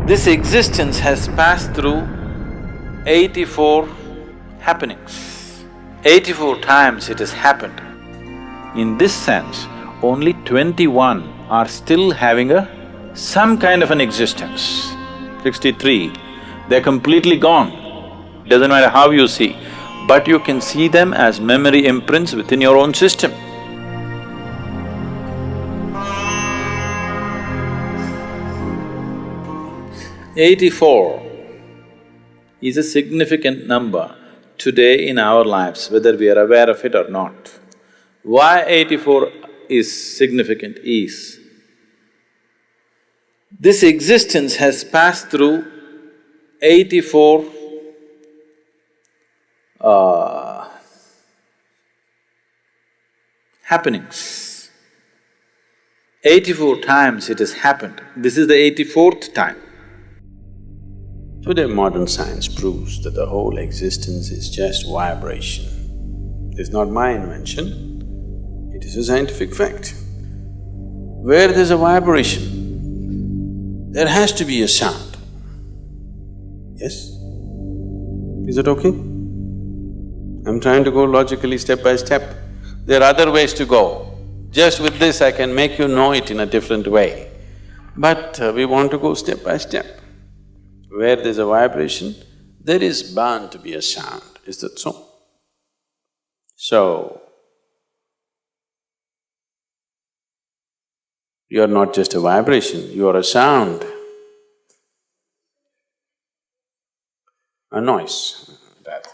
This existence has passed through 84 happenings. 84 times it has happened. In this sense, only 21 are still having some kind of an existence. 63, they're completely gone. Doesn't matter how you see, but you can see them as memory imprints within your own system. "84 is a significant number today in our lives, whether we are aware of it or not. Why 84 is significant is, this existence has passed through 84 happenings. 84 times it has happened. This is the 84th time. Today modern science proves that the whole existence is just vibration. It's not my invention, it is a scientific fact. Where there's a vibration, there has to be a sound. Yes? Is it okay? I'm trying to go logically step by step. There are other ways to go. Just with this I can make you know it in a different way. But we want to go step by step. Where there's a vibration, there is bound to be a sound, is that so? So, you're not just a vibration, you are a sound, a noise, rather.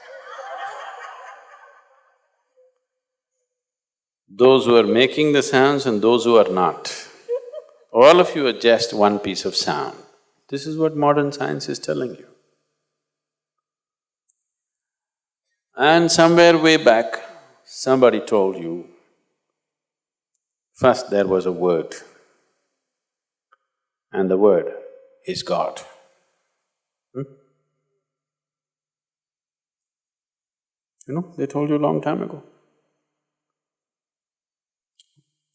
Those who are making the sounds and those who are not, all of you are just one piece of sound. This is what modern science is telling you. And somewhere way back, somebody told you, first there was a word, and the word is God. You know, they told you a long time ago.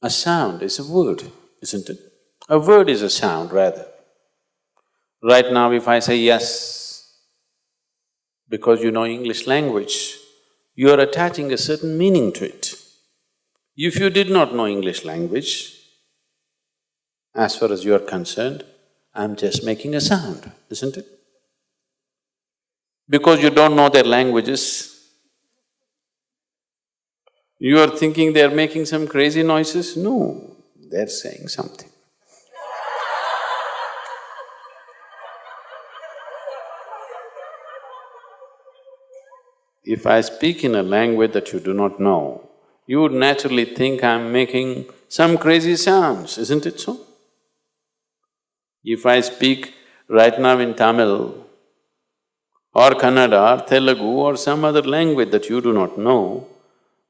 A sound is a word, isn't it? A word is a sound, rather. Right now if I say yes, because you know English language, you are attaching a certain meaning to it. If you did not know English language, as far as you are concerned, I'm just making a sound, isn't it? Because you don't know their languages, you are thinking they're making some crazy noises? No, they're saying something. If I speak in a language that you do not know, you would naturally think I'm making some crazy sounds, isn't it so? If I speak right now in Tamil or Kannada or Telugu or some other language that you do not know,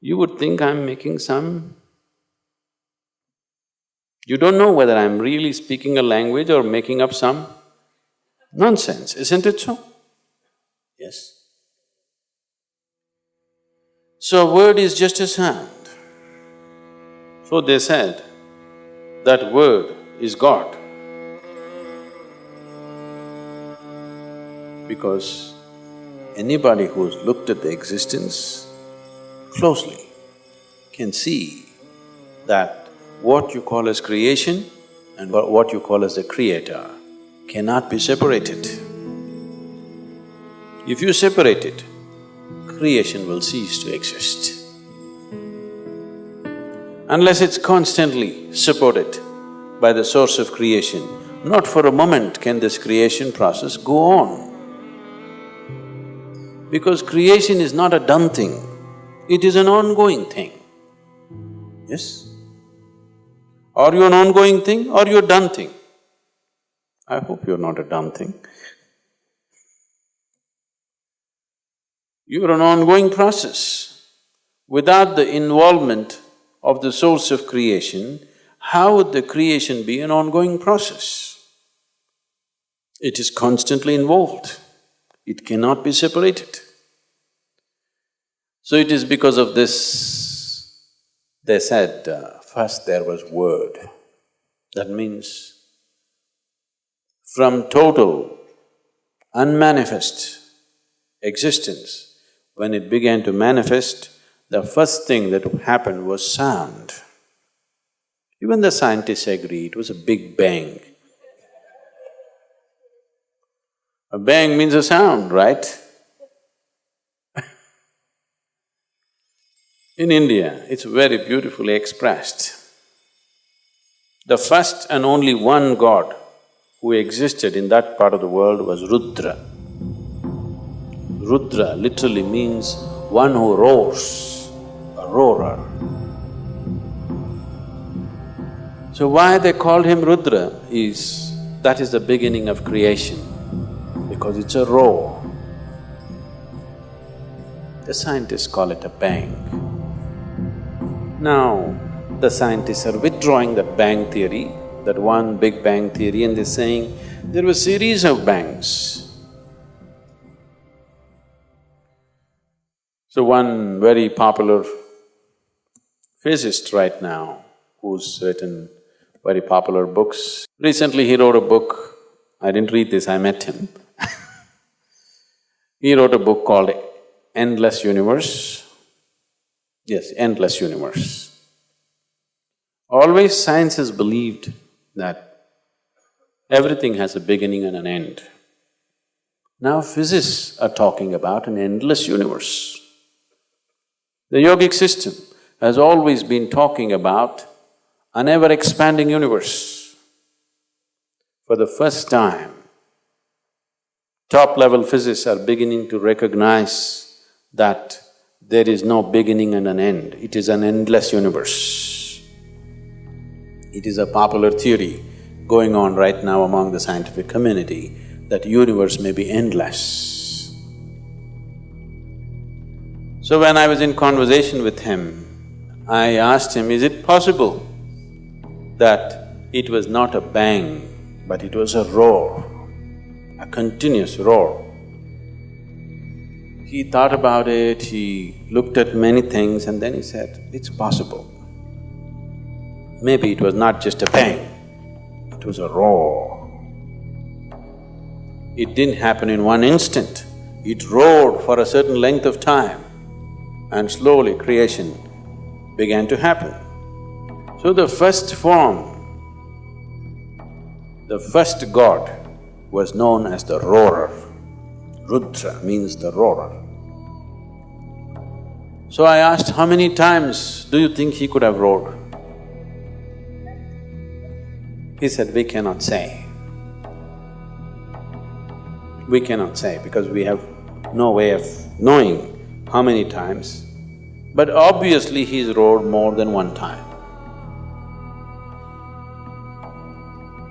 you would think I'm making some… You don't know whether I'm really speaking a language or making up some nonsense, isn't it so? Yes. So word is just a sound. So they said that word is God. Because anybody who's looked at the existence closely can see that what you call as creation and what you call as the creator cannot be separated. If you separate it, creation will cease to exist. Unless it's constantly supported by the source of creation, not for a moment can this creation process go on. Because creation is not a done thing, it is an ongoing thing. Yes? Are you an ongoing thing or you're a done thing? I hope you're not a done thing. You're an ongoing process. Without the involvement of the source of creation, how would the creation be an ongoing process? It is constantly involved, it cannot be separated. So it is because of this, they said, first there was word. That means from total, unmanifest existence, when it began to manifest, the first thing that happened was sound. Even the scientists agree it was a big bang. A bang means a sound, right? In India, it's very beautifully expressed. The first and only one god who existed in that part of the world was Rudra. Rudra literally means one who roars, a roarer. So why they called him Rudra is, that is the beginning of creation, because it's a roar. The scientists call it a bang. Now, the scientists are withdrawing that bang theory, that one big bang theory, and they're saying there were a series of bangs. So one very popular physicist right now, who's written very popular books, recently he wrote a book, I didn't read this, I met him he wrote a book called Endless Universe. Yes, Endless Universe. Always science has believed that everything has a beginning and an end. Now physicists are talking about an endless universe. The yogic system has always been talking about an ever-expanding universe. For the first time, top-level physicists are beginning to recognize that there is no beginning and an end, it is an endless universe. It is a popular theory going on right now among the scientific community that universe may be endless. So when I was in conversation with him, I asked him, is it possible that it was not a bang, but it was a roar, a continuous roar? He thought about it, he looked at many things and then he said, it's possible. Maybe it was not just a bang, it was a roar. It didn't happen in one instant, it roared for a certain length of time and slowly creation began to happen. So the first form, the first god was known as the roarer. Rudra means the roarer. So I asked, how many times do you think he could have roared? He said, we cannot say. We cannot say because we have no way of knowing how many times, but obviously he's roared more than one time.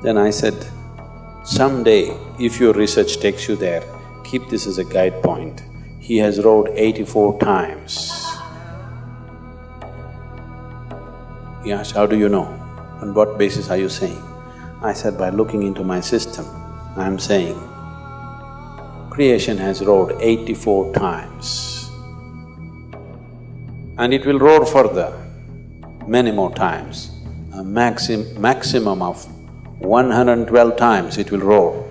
Then I said, someday if your research takes you there, keep this as a guide point. He has roared 84 times. He asked, how do you know? On what basis are you saying? I said, by looking into my system, I'm saying, creation has roared 84 times. And it will roar further, many more times. A maximum of 112 times it will roar.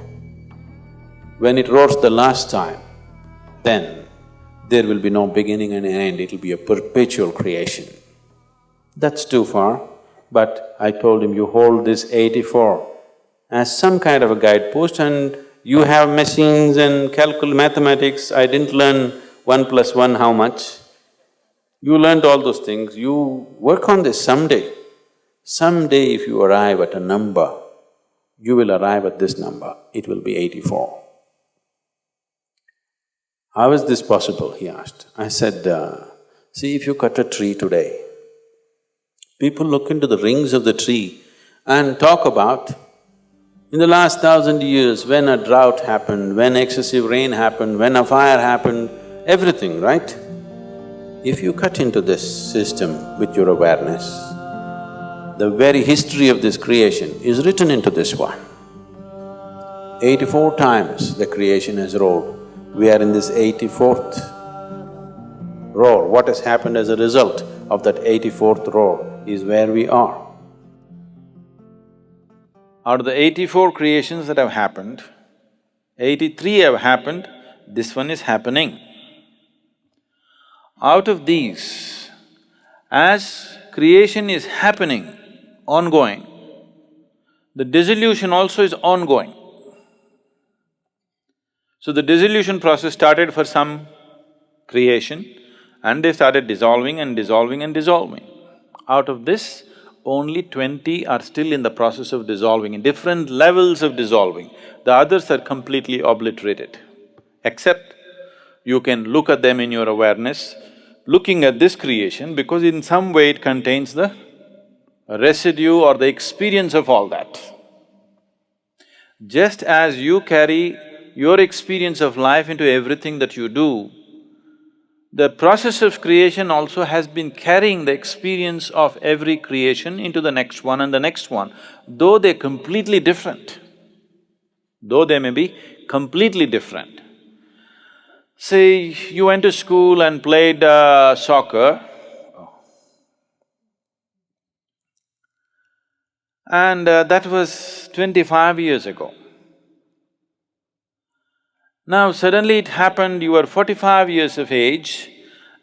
When it roars the last time, then there will be no beginning and end, it'll be a perpetual creation. That's too far, but I told him, you hold this 84 as some kind of a guidepost and you have machines and mathematics. I didn't learn 1 plus 1 how much. You learned all those things, you work on this someday. Someday if you arrive at a number, you will arrive at this number, it will be 84. How is this possible, he asked. I said, see, if you cut a tree today, people look into the rings of the tree and talk about, in the last 1,000 years, when a drought happened, when excessive rain happened, when a fire happened, everything, right? If you cut into this system with your awareness, the very history of this creation is written into this one. 84 times the creation has roared. We are in this 84th roar. What has happened as a result of that 84th roar is where we are. Out of the 84 creations that have happened, 83 have happened, this one is happening. Out of these, as creation is happening, ongoing, the dissolution also is ongoing. So the dissolution process started for some creation and they started dissolving and dissolving and dissolving. Out of this, only 20 are still in the process of dissolving, in different levels of dissolving. The others are completely obliterated. Except you can look at them in your awareness, looking at this creation because in some way it contains the residue or the experience of all that. Just as you carry your experience of life into everything that you do, the process of creation also has been carrying the experience of every creation into the next one and the next one, though they're completely different. Though they may be completely different. Say, you went to school and played soccer, and that was 25 years ago. Now suddenly it happened, you were 45 years of age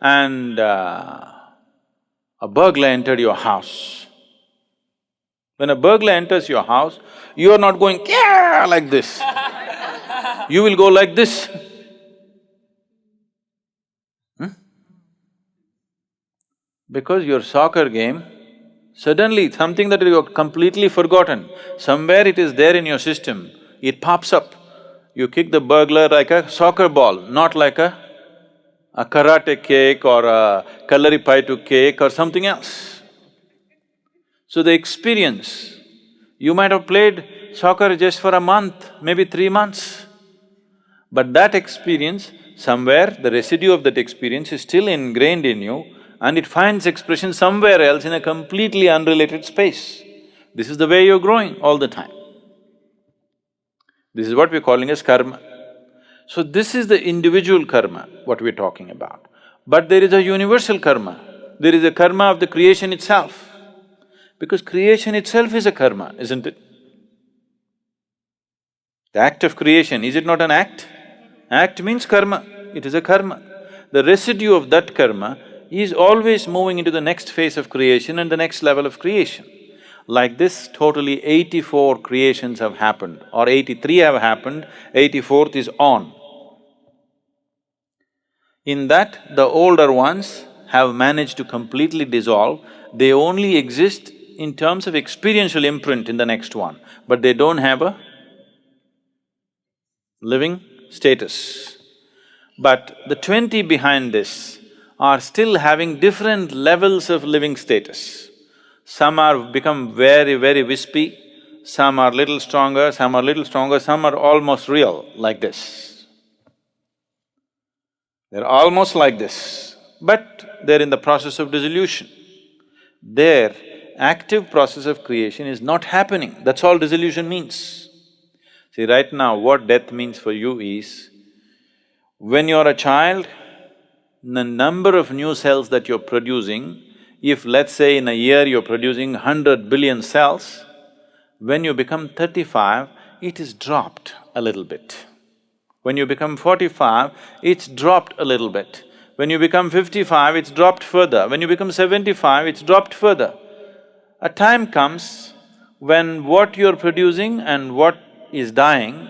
and a burglar entered your house. When a burglar enters your house, you are not going "Kya!" like this. You will go like this. Because your soccer game, suddenly something that you have completely forgotten, somewhere it is there in your system, it pops up. You kick the burglar like a soccer ball, not like a karate kick or a kalaripaitu kick or something else. So the experience, you might have played soccer just for a month, maybe 3 months, but that experience, somewhere the residue of that experience is still ingrained in you and it finds expression somewhere else in a completely unrelated space. This is the way you're growing all the time. This is what we're calling as karma. So this is the individual karma, what we're talking about. But there is a universal karma, there is a karma of the creation itself. Because creation itself is a karma, isn't it? The act of creation, is it not an act? Act means karma, it is a karma. The residue of that karma is always moving into the next phase of creation and the next level of creation. Like this, totally 84 creations have happened or 83 have happened, 84th is on. In that, the older ones have managed to completely dissolve, they only exist in terms of experiential imprint in the next one, but they don't have a living status. But the 20 behind this are still having different levels of living status. Some are become very, very wispy, some are little stronger, some are little stronger, some are almost real, like this. They're almost like this, but they're in the process of dissolution. Their active process of creation is not happening, that's all dissolution means. See, right now what death means for you is, when you're a child, the number of new cells that you're producing, if let's say in a year you're producing 100 billion cells, when you become 35, it is dropped a little bit. When you become 45, it's dropped a little bit. When you become 55, it's dropped further. When you become 75, it's dropped further. A time comes when what you're producing and what is dying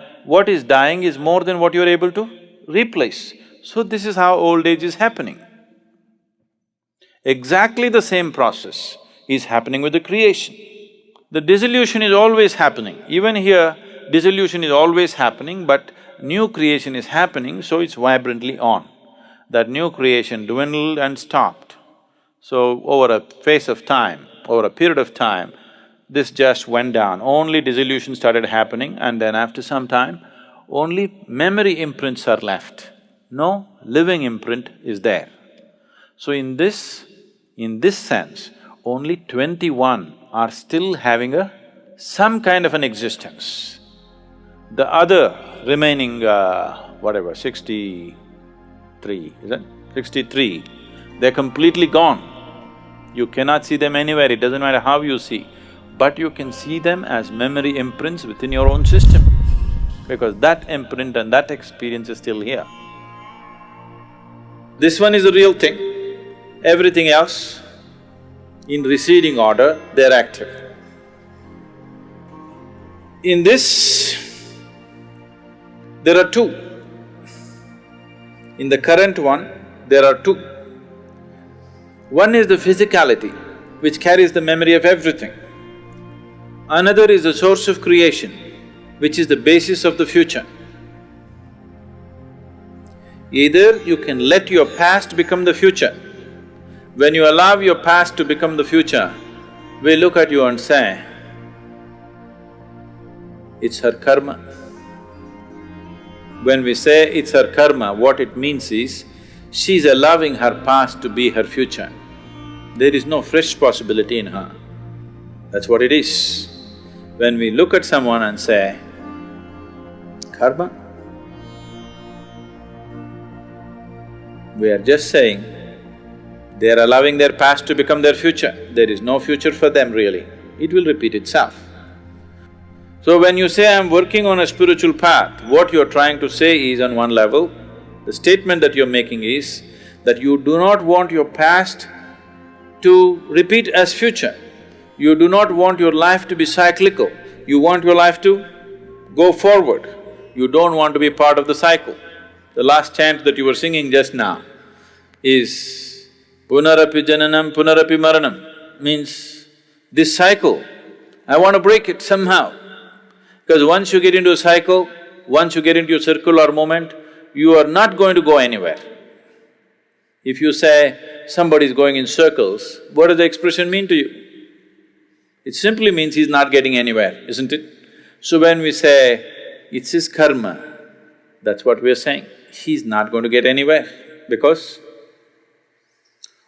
is more than what you're able to replace. So this is how old age is happening. Exactly the same process is happening with the creation. The dissolution is always happening. Even here, dissolution is always happening, but new creation is happening, so it's vibrantly on. That new creation dwindled and stopped. So over a phase of time, over a period of time, this just went down. Only dissolution started happening and then after some time, only memory imprints are left. No living imprint is there. So in this sense, only 21 are still having some kind of an existence. The other remaining, 63, is it? 63, they're completely gone. You cannot see them anywhere, it doesn't matter how you see. but you can see them as memory imprints within your own system, because that imprint and that experience is still here. This one is the real thing. Everything else, in receding order, they're active. In this, there are two. In the current one, there are two. One is the physicality, which carries the memory of everything. Another is the source of creation, which is the basis of the future. Either you can let your past become the future. When you allow your past to become the future, we look at you and say, it's her karma. When we say it's her karma, what it means is, she's allowing her past to be her future. There is no fresh possibility in her. That's what it is. When we look at someone and say, karma, we are just saying, they are allowing their past to become their future. There is no future for them really. It will repeat itself. So when you say, I'm working on a spiritual path, what you're trying to say is, on one level, the statement that you're making is that you do not want your past to repeat as future. You do not want your life to be cyclical. You want your life to go forward. You don't want to be part of the cycle. The last chant that you were singing just now is Punarapi Jananam Punarapi Maranam, means this cycle, I want to break it somehow. Because once you get into a cycle, once you get into a circular moment, you are not going to go anywhere. If you say somebody is going in circles, what does the expression mean to you? It simply means he's not getting anywhere, isn't it? So when we say, it's his karma, that's what we're saying. He's not going to get anywhere because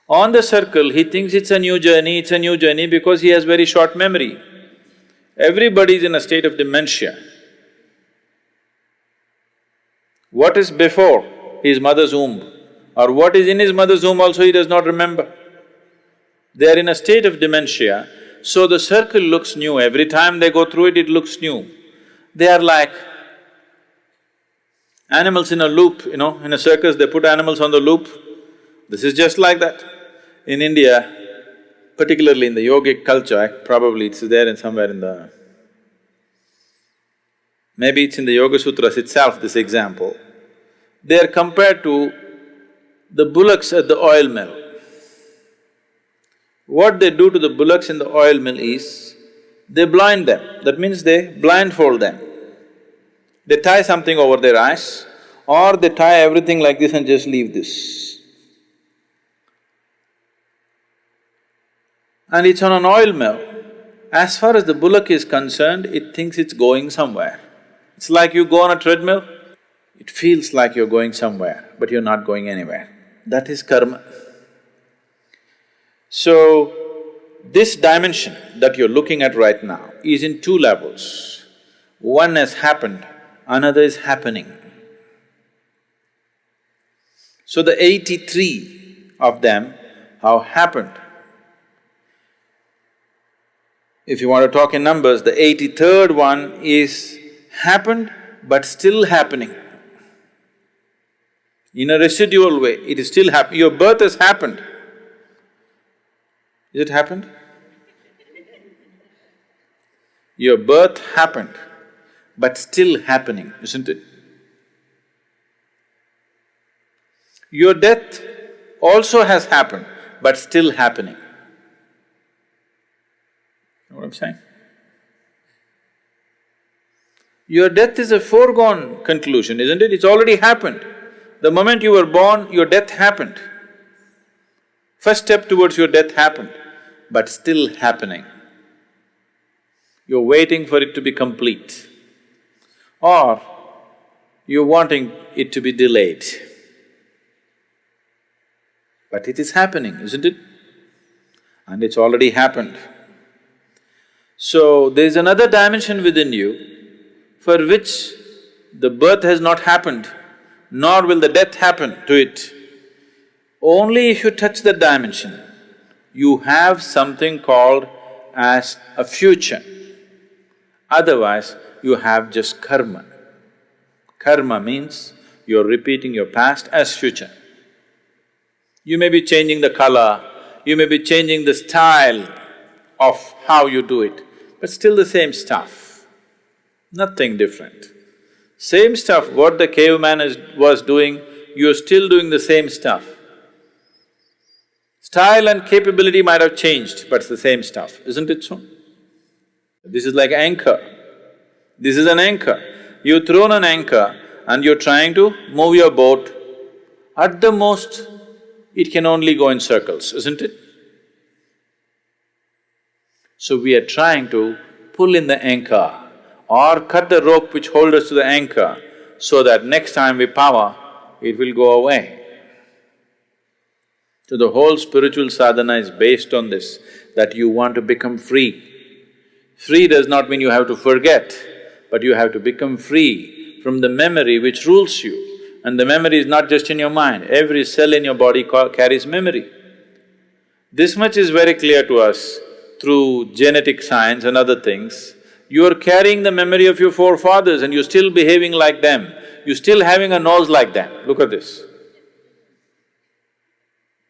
on the circle, he thinks it's a new journey because he has very short memory. Everybody is in a state of dementia. What is before his mother's womb or what is in his mother's womb also he does not remember. They are in a state of dementia, so the circle looks new. Every time they go through it, it looks new. They are like animals in a loop, in a circus they put animals on the loop. This is just like that. In India, particularly in the yogic culture, probably it's there in somewhere in the… maybe it's in the Yoga Sutras itself, this example. They are compared to the bullocks at the oil mill. What they do to the bullocks in the oil mill is, they blind them, that means they blindfold them. They tie something over their eyes or they tie everything like this and just leave this. And it's on an oil mill. As far as the bullock is concerned, it thinks it's going somewhere. It's like you go on a treadmill, it feels like you're going somewhere, but you're not going anywhere. That is karma. So, this dimension that you're looking at right now is in two levels. One has happened, another is happening. So the 83 of them have happened. If you want to talk in numbers, the 83rd one is happened but still happening. In a residual way, it is still happening. Your birth has happened. Is it happened? Your birth happened, but still happening, isn't it? Your death also has happened, but still happening. You know what I'm saying? Your death is a foregone conclusion, isn't it? It's already happened. The moment you were born, your death happened. First step towards your death happened, but still happening. You're waiting for it to be complete, or you're wanting it to be delayed. But it is happening, isn't it? And it's already happened. So, there's another dimension within you for which the birth has not happened, nor will the death happen to it. Only if you touch that dimension, you have something called as a future. Otherwise, you have just karma. Karma means you're repeating your past as future. You may be changing the color, you may be changing the style of how you do it, but still the same stuff, nothing different. Same stuff, what the caveman was doing, you're still doing the same stuff. Style and capability might have changed, but it's the same stuff, isn't it so? This is like anchor. This is an anchor. You've thrown an anchor and you're trying to move your boat. At the most, it can only go in circles, isn't it? So we are trying to pull in the anchor or cut the rope which holds us to the anchor so that next time we power, it will go away. So the whole spiritual sadhana is based on this, that you want to become free. Free does not mean you have to forget, but you have to become free from the memory which rules you. And the memory is not just in your mind, every cell in your body carries memory. This much is very clear to us through genetic science and other things. You are carrying the memory of your forefathers and you're still behaving like them, you're still having a nose like them, look at this.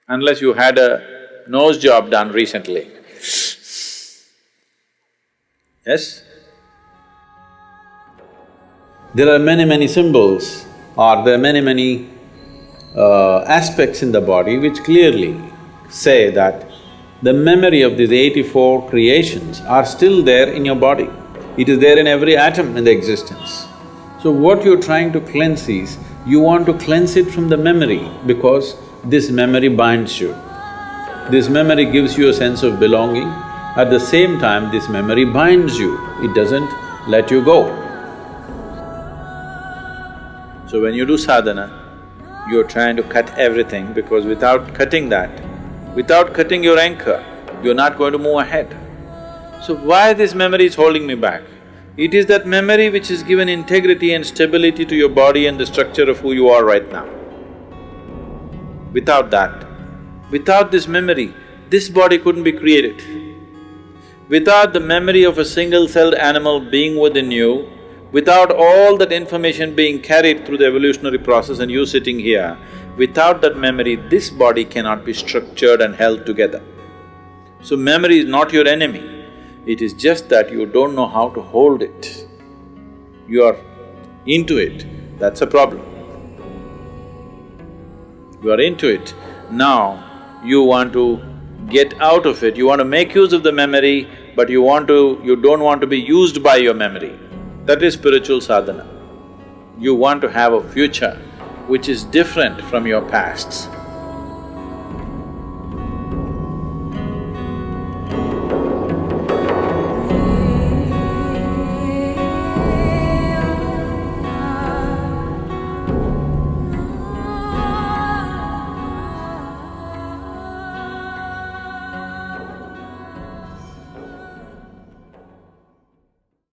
Unless you had a nose job done recently. Yes? There are many symbols or there are many aspects in the body which clearly say that the memory of these 84 creations are still there in your body. It is there in every atom in the existence. So what you're trying to cleanse is, you want to cleanse it from the memory because this memory binds you. This memory gives you a sense of belonging, at the same time this memory binds you, it doesn't let you go. So when you do sadhana, you're trying to cut everything because without cutting that, without cutting your anchor, you're not going to move ahead. So why this memory is holding me back? It is that memory which has given integrity and stability to your body and the structure of who you are right now. Without that, without this memory, this body couldn't be created. Without the memory of a single-celled animal being within you, without all that information being carried through the evolutionary process and you sitting here, without that memory, this body cannot be structured and held together. So memory is not your enemy, it is just that you don't know how to hold it. You are into it, that's a problem. You are into it, now you want to get out of it, you want to make use of the memory, but you don't want to be used by your memory. That is spiritual sadhana. You want to have a future which is different from your pasts.